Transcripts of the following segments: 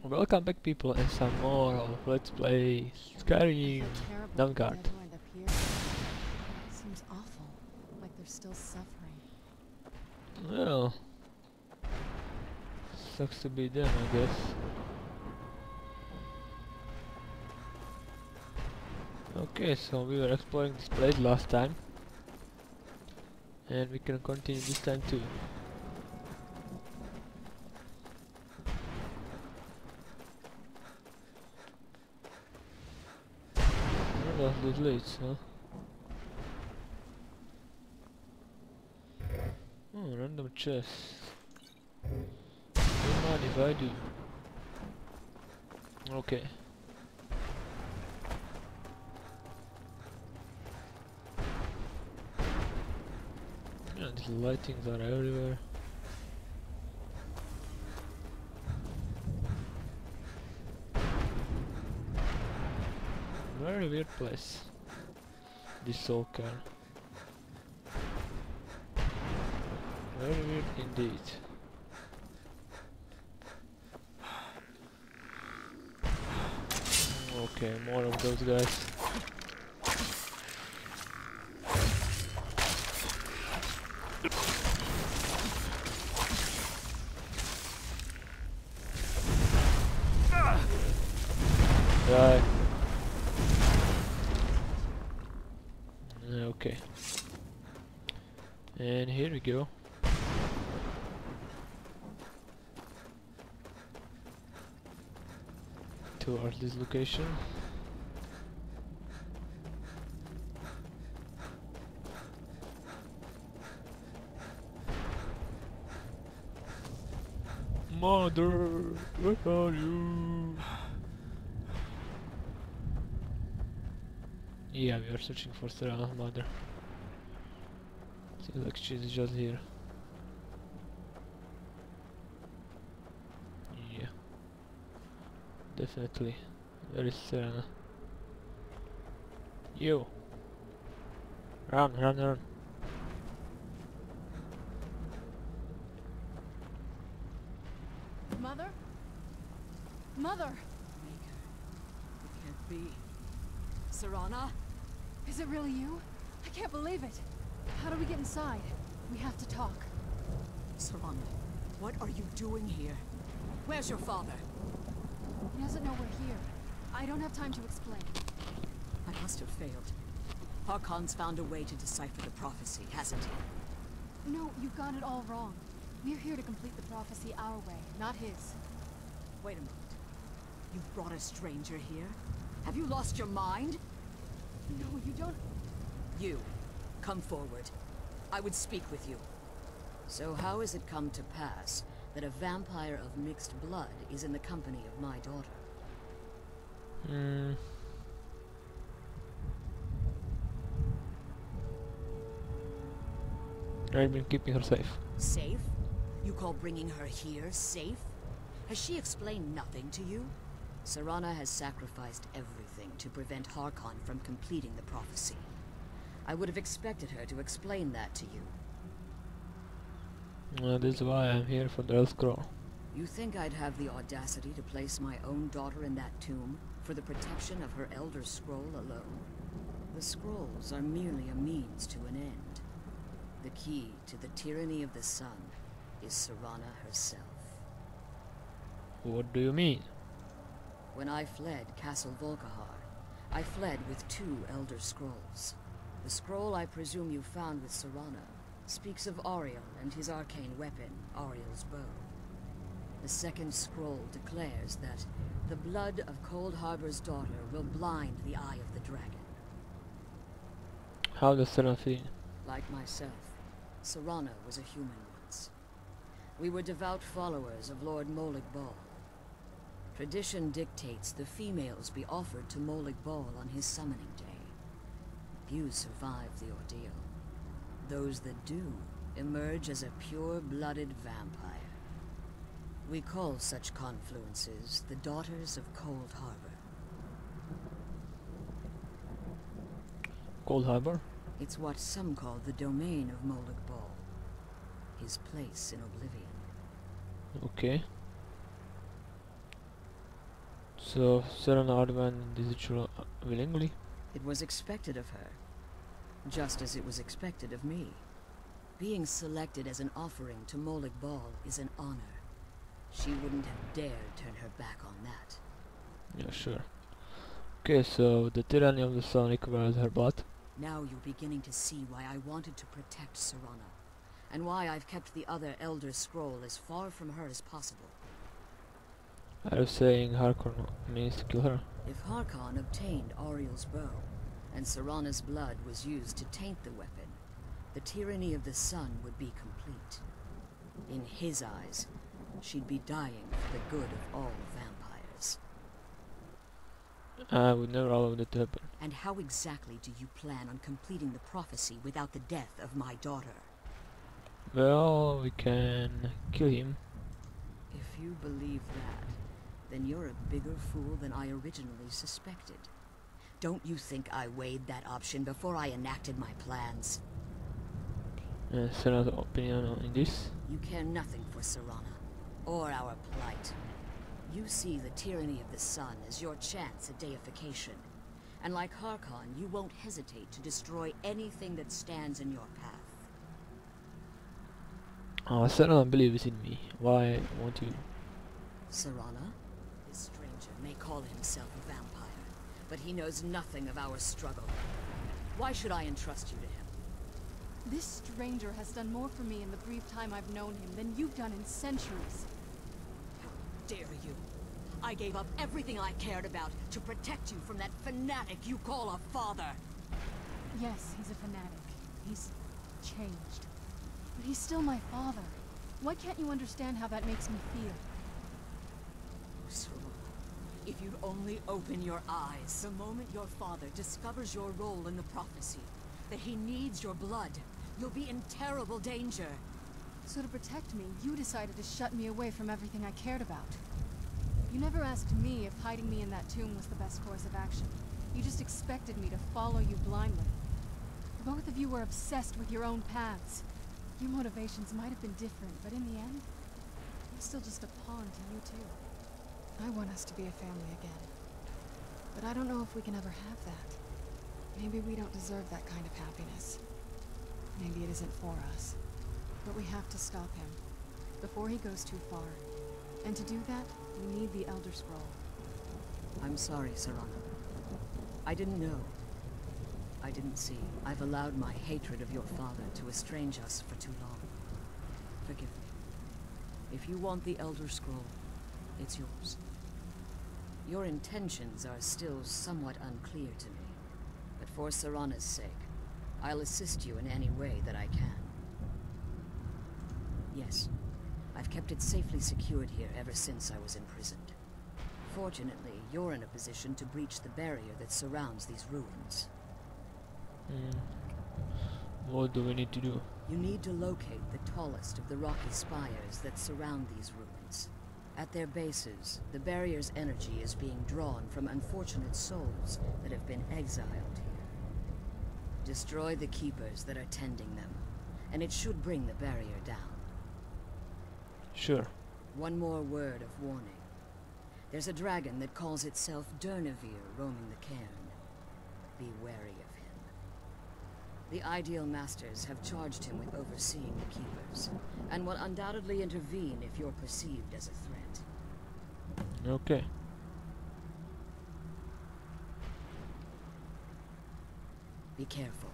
Welcome back, people, and some more of Let's Play Skyrim Dawnguard. Up here. Seems awful, like they're still suffering. Well, sucks to be them, I guess. Okay, so we were exploring this place last time, and we can continue this time too. Where does this lead, huh? Oh, random chest. Don't mind if I do. Okay. Yeah, these lightings are everywhere. Very weird place. This soul car. Very weird indeed. Okay, more of those guys. Right. Okay. And here we go. Towards this location. Mother, where are you? Yeah, we are searching for Serana's mother. Seems like she's just here. Yeah, definitely. Where is Serana? You! Run, run, run! Mother? Mother! Maker, it can't be. Serana? Is it really you? I can't believe it. How do we get inside? We have to talk. Serana, what are you doing here? Where's your father? He doesn't know we're here. I don't have time to explain. I must have failed. Harkon's found a way to decipher the prophecy, hasn't he? No, you got it all wrong. We're here to complete the prophecy our way, not his. Wait a moment. You brought a stranger here? Have you lost your mind? No, you don't... You, come forward. I would speak with you. So how has it come to pass that a vampire of mixed blood is in the company of my daughter? I've been keeping her safe. Safe? You call bringing her here safe? Has she explained nothing to you? Serana has sacrificed everything to prevent Harkon from completing the prophecy. I would have expected her to explain that to you. This is why I'm here for the Elf Scroll. You think I'd have the audacity to place my own daughter in that tomb for the protection of her Elder Scroll alone? The scrolls are merely a means to an end. The key to the tyranny of the sun is Serana herself. What do you mean? When I fled Castle Volkahar, I fled with 2 Elder Scrolls. The scroll I presume you found with Serana speaks of Auriel and his arcane weapon, Auriel's bow. The second scroll declares that the blood of Cold Harbor's daughter will blind the eye of the dragon. How does Serana feel? Like myself, Serana was a human once. We were devout followers of Lord Molig Bal. Tradition dictates the females be offered to Molig Bal on his summoning day. Few survive the ordeal. Those that do emerge as a pure-blooded vampire. We call such confluences the Daughters of Cold Harbor. Cold Harbor? It's what some call the domain of Molig Bal. His place in oblivion. Okay. So Serana abandoned this ritual willingly. It was expected of her, just as it was expected of me. Being selected as an offering to Molig Bal is an honor. She wouldn't have dared turn her back on that. Yeah, sure. Okay, so the tyranny of the sun requires her blood. Now you're beginning to see why I wanted to protect Serana, and why I've kept the other Elder Scroll as far from her as possible. Are you saying Harkon means to kill her? If Harkon obtained Ariel's bow, and Serana's blood was used to taint the weapon, the tyranny of the sun would be complete. In his eyes, she'd be dying for the good of all vampires. I would never allow that to happen. And how exactly do you plan on completing the prophecy without the death of my daughter? Well, we can kill him. If you believe that, then you're a bigger fool than I originally suspected. Don't you think I weighed that option before I enacted my plans? Serana's opinion on this? You care nothing for Serana, or our plight. You see the tyranny of the sun as your chance at deification. And like Harkon, you won't hesitate to destroy anything that stands in your path. Serana believes in me. Why won't you? Serana? This stranger may call himself a vampire, but he knows nothing of our struggle. Why should I entrust you to him? This stranger has done more for me in the brief time I've known him than you've done in centuries. How dare you! I gave up everything I cared about to protect you from that fanatic you call a father! Yes, he's a fanatic. He's changed. But he's still my father. Why can't you understand how that makes me feel? Serana, if you'd only open your eyes the moment your father discovers your role in the prophecy, that he needs your blood, you'll be in terrible danger. So to protect me, you decided to shut me away from everything I cared about. You never asked me if hiding me in that tomb was the best course of action. You just expected me to follow you blindly. Both of you were obsessed with your own paths. Your motivations might have been different, but in the end, I'm still just a pawn to you too. I want us to be a family again. But I don't know if we can ever have that. Maybe we don't deserve that kind of happiness. Maybe it isn't for us. But we have to stop him, before he goes too far. And to do that, we need the Elder Scroll. I'm sorry, Serana. I didn't know. I didn't see. I've allowed my hatred of your father to estrange us for too long. Forgive me. If you want the Elder Scroll, it's yours. Your intentions are still somewhat unclear to me. But for Serana's sake, I'll assist you in any way that I can. Yes, I've kept it safely secured here ever since I was imprisoned. Fortunately, you're in a position to breach the barrier that surrounds these ruins. What do we need to do? You need to locate the tallest of the rocky spires that surround these ruins. At their bases, the barrier's energy is being drawn from unfortunate souls that have been exiled here. Destroy the keepers that are tending them, and it should bring the barrier down. Sure. One more word of warning. There's a dragon that calls itself Durnevere roaming the cairn. Be wary of him. The Ideal Masters have charged him with overseeing the keepers, and will undoubtedly intervene if you're perceived as a threat. Okay. Be careful.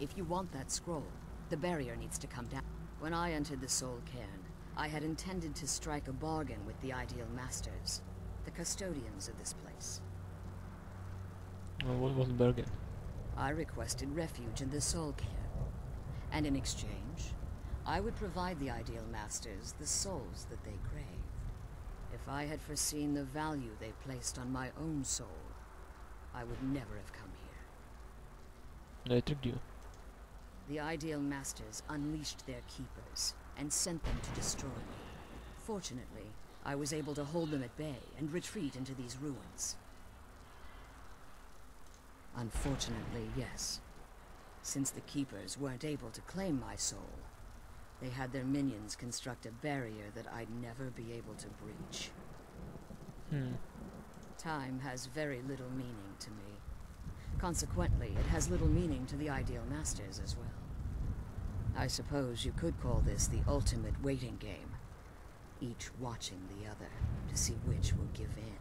If you want that scroll, the barrier needs to come down. When I entered the Soul Cairn, I had intended to strike a bargain with the Ideal Masters, the custodians of this place. What was the bargain? I requested refuge in the Soul Cairn, and in exchange, I would provide the Ideal Masters the souls that they craved. If I had foreseen the value they placed on my own soul, I would never have come here. They tricked you. The Ideal Masters unleashed their keepers, and sent them to destroy me. Fortunately, I was able to hold them at bay and retreat into these ruins. Unfortunately, yes. Since the keepers weren't able to claim my soul, they had their minions construct a barrier that I'd never be able to breach. Time has very little meaning to me. Consequently, it has little meaning to the Ideal Masters as well. I suppose you could call this the ultimate waiting game, each watching the other to see which will give in.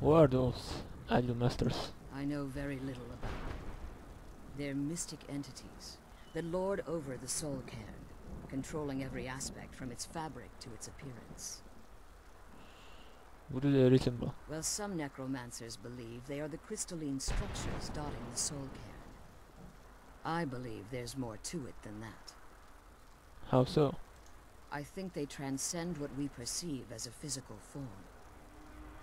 Who are those Ideal Masters? I know very little about them. They're mystic entities that lord over the soul cairn, controlling every aspect from its fabric to its appearance. What do they resemble? Well, some necromancers believe they are the crystalline structures dotting the soul cairn. I believe there's more to it than that. How so? I think they transcend what we perceive as a physical form.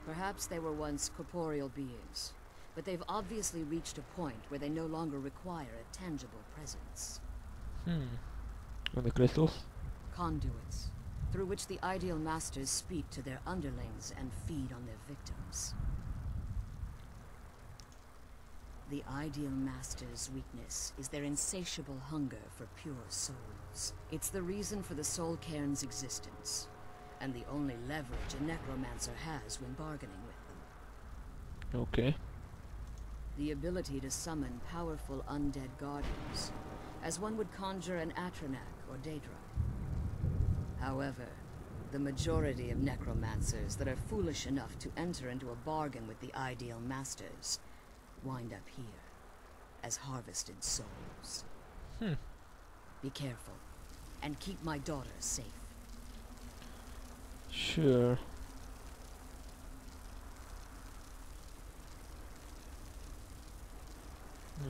Perhaps they were once corporeal beings, but they've obviously reached a point where they no longer require a tangible presence. And the crystals? Conduits, through which the Ideal Masters speak to their underlings and feed on their victims. The Ideal Masters' weakness is their insatiable hunger for pure souls. It's the reason for the soul cairn's existence, and the only leverage a necromancer has when bargaining with them. Okay. The ability to summon powerful undead guardians, as one would conjure an Atronak or Daedra. However, the majority of necromancers that are foolish enough to enter into a bargain with the Ideal Masters wind up here, as harvested souls. Be careful, and keep my daughter safe. Sure.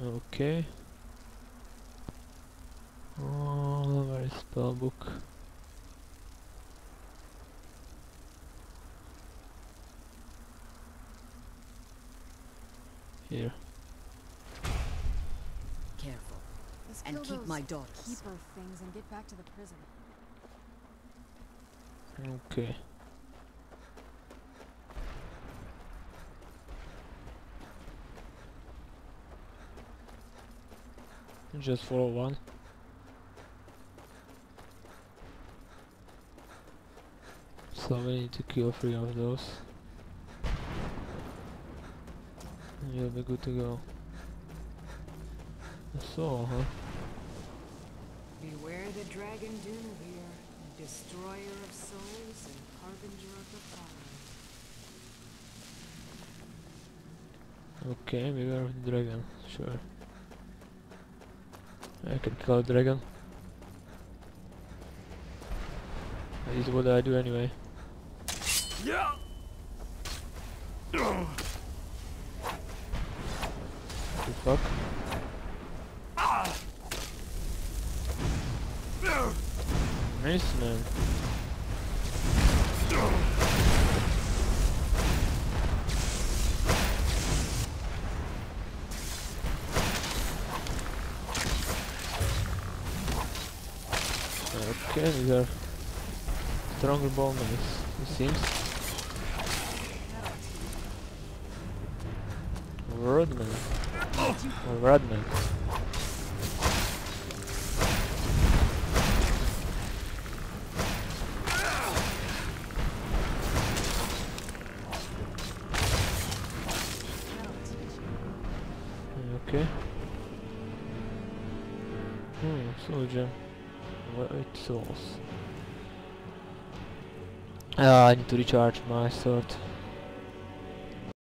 Okay. Oh, where is spellbook? Here. Careful, Let's and kill keep those my daughter safe. keeper things and get back to the prison. Okay. Just follow one. So we need to kill 3 of those. And you'll be good to go. That's all, huh? Beware the dragon doom here, destroyer of souls and harbinger of the fire. Okay, beware of the dragon, sure. I can kill a dragon. That is what I do anyway. Yeah. The fuck? Nice, man. Okay, these are stronger bowmen, it seems. Rodman. Or Rodman. Okay. Soldier. White souls. I need to recharge my sword.